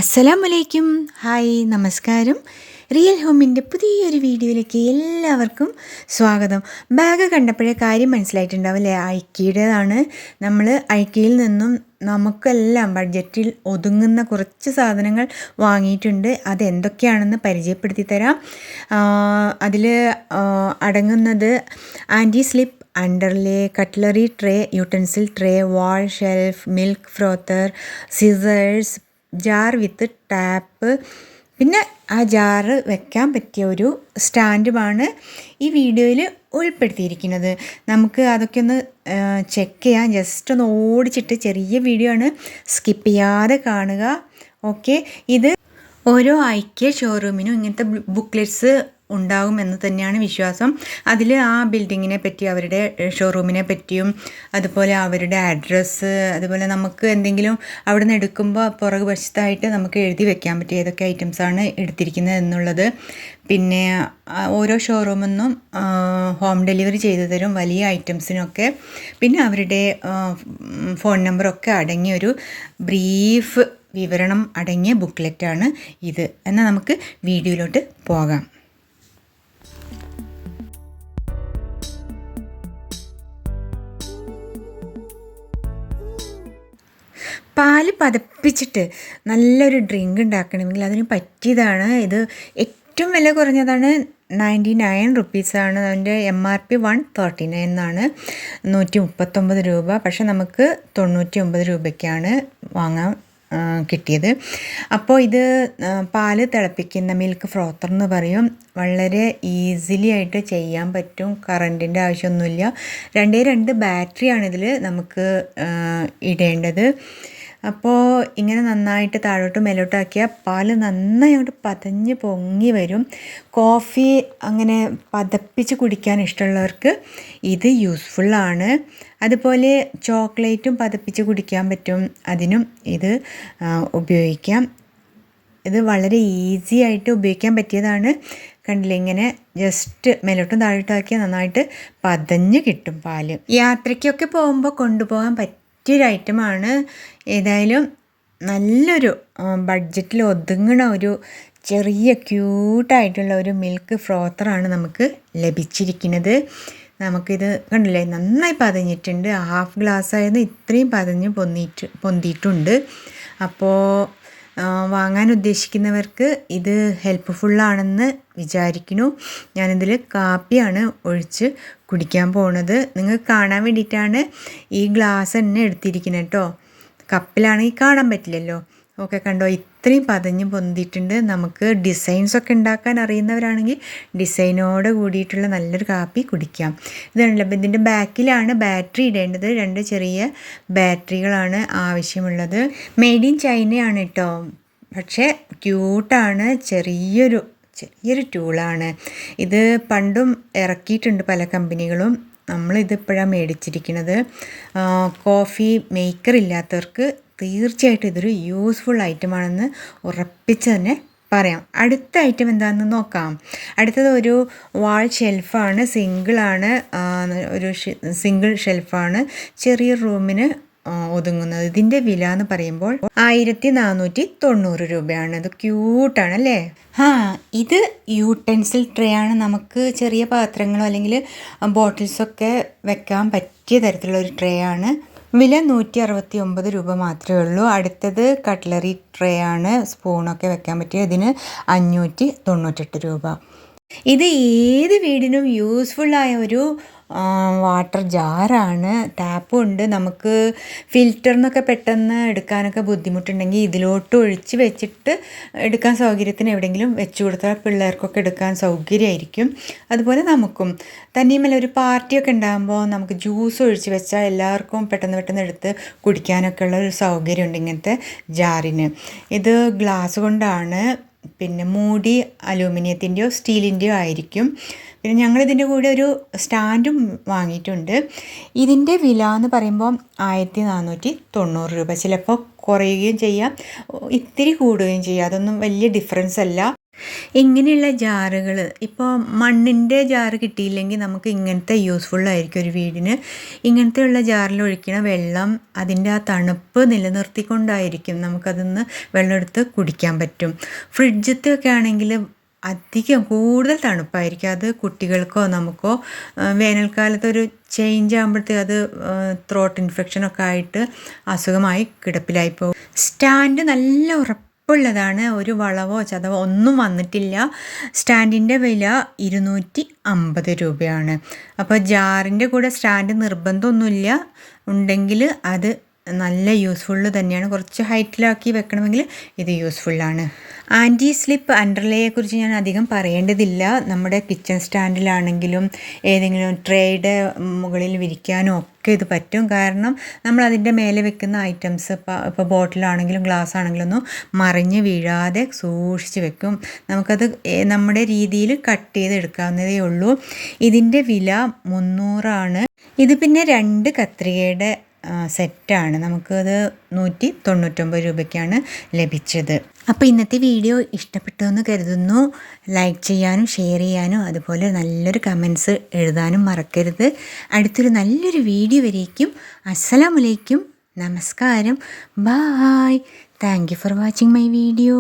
അസ്സലാമലൈക്കും. ഹായ്, നമസ്കാരം. റിയൽ ഹോമിൻ്റെ പുതിയൊരു വീഡിയോയിലേക്ക് എല്ലാവർക്കും സ്വാഗതം. ബാഗ് കണ്ടപ്പോഴേ കാര്യം മനസ്സിലായിട്ടുണ്ടാവില്ലേ, ഐക്കിയുടേതാണ്. നമ്മൾ ഐക്കിയിൽ നിന്നും നമുക്കെല്ലാം ബഡ്ജറ്റിൽ ഒതുങ്ങുന്ന കുറച്ച് സാധനങ്ങൾ വാങ്ങിയിട്ടുണ്ട്. അതെന്തൊക്കെയാണെന്ന് പരിചയപ്പെടുത്തി തരാം. അതിൽ അടങ്ങുന്നത് anti slip underlay, cutlery tray, utensil tray, wall shelf, milk frother, scissors, jar with tap, പിന്നെ ആ ജാറ് വെക്കാൻ പറ്റിയ ഒരു സ്റ്റാൻഡുമാണ് ഈ വീഡിയോയിൽ ഉൾപ്പെടുത്തിയിരിക്കുന്നത്. നമുക്ക് അതൊക്കെ ഒന്ന് ചെക്ക് ചെയ്യാം. ജസ്റ്റ് ഒന്ന് ഓടിച്ചിട്ട്, ചെറിയ വീഡിയോ ആണ്, സ്കിപ്പ് ചെയ്യാതെ കാണുക. ഓക്കെ, ഇത് ഓരോ ഐക്യ ഷോറൂമിനും ഇങ്ങനത്തെ ബുക്ക്ലെറ്റ്സ് ഉണ്ടാകുമെന്ന് തന്നെയാണ് വിശ്വാസം. അതിൽ ആ ബിൽഡിങ്ങിനെ പറ്റി, അവരുടെ ഷോറൂമിനെ പറ്റിയും, അതുപോലെ അവരുടെ അഡ്രസ്സ്, അതുപോലെ നമുക്ക് എന്തെങ്കിലും അവിടെ നിന്ന് എടുക്കുമ്പോൾ പുറകു വശത്തായിട്ട് നമുക്ക് എഴുതി വെക്കാൻ പറ്റും ഏതൊക്കെ ഐറ്റംസാണ് എടുത്തിരിക്കുന്നത് എന്നുള്ളത്. പിന്നെ ഓരോ ഷോറൂമിൽ നിന്നും ഹോം ഡെലിവറി ചെയ്തു തരും വലിയ ഐറ്റംസിനൊക്കെ. പിന്നെ അവരുടെ ഫോൺ നമ്പറൊക്കെ അടങ്ങിയൊരു ബ്രീഫ് വിവരണം അടങ്ങിയ ബുക്ക്ലെറ്റാണ് ഇത്. എന്നാൽ നമുക്ക് വീഡിയോയിലോട്ട് പോകാം. പാല് പതപ്പിച്ചിട്ട് നല്ലൊരു ഡ്രിങ്ക് ഉണ്ടാക്കണമെങ്കിൽ അതിന് പറ്റിയതാണ് ഇത്. ഏറ്റവും വില കുറഞ്ഞതാണ്, 99 റുപ്പീസാണ്. അതിൻ്റെ MRP 139 എന്നാണ്, 139 രൂപ. പക്ഷെ നമുക്ക് 99 രൂപയ്ക്കാണ് വാങ്ങാൻ കിട്ടിയത്. അപ്പോൾ ഇത് പാല് തിളപ്പിക്കുന്ന മിൽക്ക് ഫ്രോത്തർ എന്ന് പറയും. വളരെ ഈസിലി ആയിട്ട് ചെയ്യാൻ പറ്റും, കറണ്ടിൻ്റെ ആവശ്യമൊന്നുമില്ല. 2 ബാറ്ററിയാണ് ഇതിൽ നമുക്ക് ഇടേണ്ടത്. അപ്പോൾ ഇങ്ങനെ നന്നായിട്ട് താഴോട്ട് മേലോട്ടാക്കിയാൽ പാല് നന്നായി അങ്ങോട്ട് പതഞ്ഞ് പൊങ്ങി വരും. കോഫി അങ്ങനെ പതപ്പിച്ച് കുടിക്കാൻ ഇഷ്ടമുള്ളവർക്ക് ഇത് യൂസ്ഫുള്ളാണ്. അതുപോലെ ചോക്ലേറ്റും പതപ്പിച്ച് കുടിക്കാൻ പറ്റും, അതിനും ഇത് ഉപയോഗിക്കാം. ഇത് വളരെ ഈസി ആയിട്ട് ഉപയോഗിക്കാൻ പറ്റിയതാണ്. കണ്ടില്ലേ, ഇങ്ങനെ ജസ്റ്റ് മേലോട്ടും താഴോട്ടാക്കിയാൽ നന്നായിട്ട് പതഞ്ഞ് കിട്ടും പാല്. യാത്രയ്ക്കൊക്കെ പോകുമ്പോൾ കൊണ്ടുപോകാൻ പറ്റിയൊരു ഐറ്റമാണ്. ഏതായാലും നല്ലൊരു ബഡ്ജറ്റിൽ ഒതുങ്ങണ ഒരു ചെറിയ ക്യൂട്ടായിട്ടുള്ള ഒരു മിൽക്ക് ഫ്രോത്തറാണ് നമുക്ക് ലഭിച്ചിരിക്കുന്നത്. നമുക്കിത് കണ്ടില്ലേ, നന്നായി പതഞ്ഞിട്ടുണ്ട്. ഹാഫ് ഗ്ലാസ് ആയത് ഇത്രയും പതഞ്ഞ് പൊന്തിയിട്ടുണ്ട്. അപ്പോൾ വാങ്ങാൻ ഉദ്ദേശിക്കുന്നവർക്ക് ഇത് ഹെൽപ്ഫുള്ളാണെന്ന് വിചാരിക്കുന്നു. ഞാനിതിൽ കാപ്പിയാണ് ഒഴിച്ച് കുടിക്കാൻ പോകുന്നത്. നിങ്ങൾക്ക് കാണാൻ വേണ്ടിയിട്ടാണ് ഈ ഗ്ലാസ് തന്നെ എടുത്തിരിക്കുന്നത് കേട്ടോ. കപ്പിലാണെങ്കിൽ കാണാൻ പറ്റില്ലല്ലോ. ഓക്കെ, കണ്ടോ, ഇത്രയും പതഞ്ഞ് പൊന്തിയിട്ടുണ്ട്. നമുക്ക് ഡിസൈൻസൊക്കെ ഉണ്ടാക്കാൻ അറിയുന്നവരാണെങ്കിൽ ഡിസൈനോട് കൂടിയിട്ടുള്ള നല്ലൊരു കാപ്പി കുടിക്കാം. ഇതാണല്ലോ, ഇതിൻ്റെ ബാക്കിലാണ് ബാറ്ററി ഇടേണ്ടത്. 2 ചെറിയ ബാറ്ററികളാണ് ആവശ്യമുള്ളത്. മെയ്ഡ് ഇൻ ചൈനയാണ് കേട്ടോ, പക്ഷേ ക്യൂട്ടാണ്. ചെറിയൊരു ടൂളാണ് ഇത്. പണ്ടും ഇറക്കിയിട്ടുണ്ട് പല കമ്പനികളും. നമ്മളിതിപ്പോഴാണ് മേടിച്ചിരിക്കുന്നത്. കോഫി മേക്കർ ഇല്ലാത്തവർക്ക് തീർച്ചയായിട്ടും ഇതൊരു യൂസ്ഫുൾ ഐറ്റമാണെന്ന് ഉറപ്പിച്ച് തന്നെ പറയാം. അടുത്ത ഐറ്റം എന്താണെന്ന് നോക്കാം. അടുത്തത് ഒരു വാൾ ഷെൽഫാണ്, സിംഗിളാണ്. ഒരു സിംഗിൾ ഷെൽഫാണ്, ചെറിയ റൂമിന് ഒതുങ്ങുന്നത്. ഇതിൻ്റെ വില എന്ന് പറയുമ്പോൾ 1490 രൂപയാണ്. ഇത് ക്യൂട്ടാണ് അല്ലേ? ഇത് യൂട്ടൻസിൽ ട്രേ ആണ്. നമുക്ക് ചെറിയ പാത്രങ്ങളോ അല്ലെങ്കിൽ ബോട്ടിൽസൊക്കെ വെക്കാൻ പറ്റിയ തരത്തിലുള്ള ഒരു ട്രേ ആണ്. വില 169 രൂപ മാത്രമേ ഉള്ളൂ. അടുത്തത് കട്ട്ലറി ട്രേ ആണ്, സ്പൂണൊക്കെ വെക്കാൻ പറ്റിയ. ഇതിന് 598 രൂപ. ഇത് ഏത് വീടിനും യൂസ്ഫുള്ളായ ഒരു വാട്ടർ ജാറാണ്. ടാപ്പും ഉണ്ട്. നമുക്ക് ഫിൽറ്ററിനൊക്കെ പെട്ടെന്ന് എടുക്കാനൊക്കെ ബുദ്ധിമുട്ടുണ്ടെങ്കിൽ ഇതിലോട്ട് ഒഴിച്ച് വെച്ചിട്ട് എടുക്കാൻ സൗകര്യത്തിന് എവിടെയെങ്കിലും വെച്ച് കൊടുത്താൽ പിള്ളേർക്കൊക്കെ എടുക്കാൻ സൗകര്യമായിരിക്കും. അതുപോലെ നമുക്കും തന്നെയുമല്ല, ഒരു പാർട്ടിയൊക്കെ ഉണ്ടാകുമ്പോൾ നമുക്ക് ജ്യൂസ് ഒഴിച്ച് വെച്ചാൽ എല്ലാവർക്കും പെട്ടെന്ന് എടുത്ത് കുടിക്കാനൊക്കെ ഉള്ള ഒരു സൗകര്യമുണ്ട് ഇങ്ങനത്തെ ജാറിന്. ഇത് ഗ്ലാസ് കൊണ്ടാണ്. പിന്നെ മൂടി അലൂമിനിയത്തിൻ്റെയോ സ്റ്റീലിൻ്റെയോ ആയിരിക്കും. പിന്നെ ഞങ്ങളിതിൻ്റെ കൂടെ ഒരു സ്റ്റാൻഡും വാങ്ങിയിട്ടുണ്ട്. ഇതിൻ്റെ വില എന്ന് പറയുമ്പോൾ 1490 രൂപ. ചിലപ്പോൾ കുറയുകയും ചെയ്യാം, ഇത്തിരി കൂടുകയും ചെയ്യാം. അതൊന്നും വലിയ ഡിഫറൻസ് അല്ല. ഇങ്ങനെയുള്ള ജാറുകൾ ഇപ്പോൾ മണ്ണിൻ്റെ ജാറ് കിട്ടിയില്ലെങ്കിൽ നമുക്ക് ഇങ്ങനത്തെ യൂസ്ഫുള്ളായിരിക്കും ഒരു വീടിന്. ഇങ്ങനത്തെയുള്ള ജാറിൽ ഒഴിക്കണ വെള്ളം അതിൻ്റെ ആ തണുപ്പ് നിലനിർത്തിക്കൊണ്ടായിരിക്കും നമുക്കതിന്ന് വെള്ളം എടുത്ത് കുടിക്കാൻ പറ്റും. ഫ്രിഡ്ജത്തെ ഒക്കെ ആണെങ്കിൽ അധികം കൂടുതൽ തണുപ്പായിരിക്കും. അത് കുട്ടികൾക്കോ നമുക്കോ വേനൽക്കാലത്ത് ഒരു ചേഞ്ച് ആകുമ്പോഴത്തേക്ക് അത് ത്രോട്ട് ഇൻഫെക്ഷനൊക്കെ ആയിട്ട് അസുഖമായി കിടപ്പിലായി പോകും. സ്റ്റാൻഡ് നല്ല ഉറപ്പുള്ളതാണ്, ഒരു വളവോ ചതവോ ഒന്നും വന്നിട്ടില്ല. സ്റ്റാൻഡിൻ്റെ വില 250 രൂപയാണ്. അപ്പോൾ ജാറിൻ്റെ കൂടെ സ്റ്റാൻഡ് നിർബന്ധമൊന്നുമില്ല, ഉണ്ടെങ്കിൽ അത് നല്ല യൂസ്ഫുള്ള് തന്നെയാണ്. കുറച്ച് ഹൈറ്റിലാക്കി വെക്കണമെങ്കിൽ ഇത് യൂസ്ഫുള്ളാണ്. ആൻറ്റി സ്ലിപ്പ് അണ്ടർലേയെക്കുറിച്ച് ഞാൻ അധികം പറയേണ്ടതില്ല. നമ്മുടെ കിച്ചൺ സ്റ്റാൻഡിലാണെങ്കിലും ഏതെങ്കിലും ട്രേയുടെ മുകളിൽ വിരിക്കാനും ഒക്കെ ഇത് പറ്റും. കാരണം നമ്മൾ അതിൻ്റെ മേലെ വെക്കുന്ന ഐറ്റംസ് ഇപ്പോൾ ബോട്ടിലാണെങ്കിലും ഗ്ലാസ് ആണെങ്കിലും ഒന്നും മറിഞ്ഞ് വീഴാതെ സൂക്ഷിച്ച് വെക്കും. നമുക്കത് നമ്മുടെ രീതിയിൽ കട്ട് ചെയ്ത് എടുക്കാവുന്നതേ ഉള്ളൂ. ഇതിൻ്റെ വില 300 ഇത് പിന്നെ 2 കത്രികയുടെ സെറ്റാണ്. നമുക്കത് 199 രൂപയ്ക്കാണ് ലഭിച്ചത്. അപ്പോൾ ഇന്നത്തെ വീഡിയോ ഇഷ്ടപ്പെട്ടെന്ന് കരുതുന്നു. ലൈക്ക് ചെയ്യാനും ഷെയർ ചെയ്യാനും അതുപോലെ നല്ലൊരു കമൻസ് എഴുതാനും മറക്കരുത്. അടുത്തൊരു നല്ലൊരു വീഡിയോ വരേക്കും അസ്സലാമു അലൈക്കും, നമസ്കാരം, bye. Thank you for watching my video.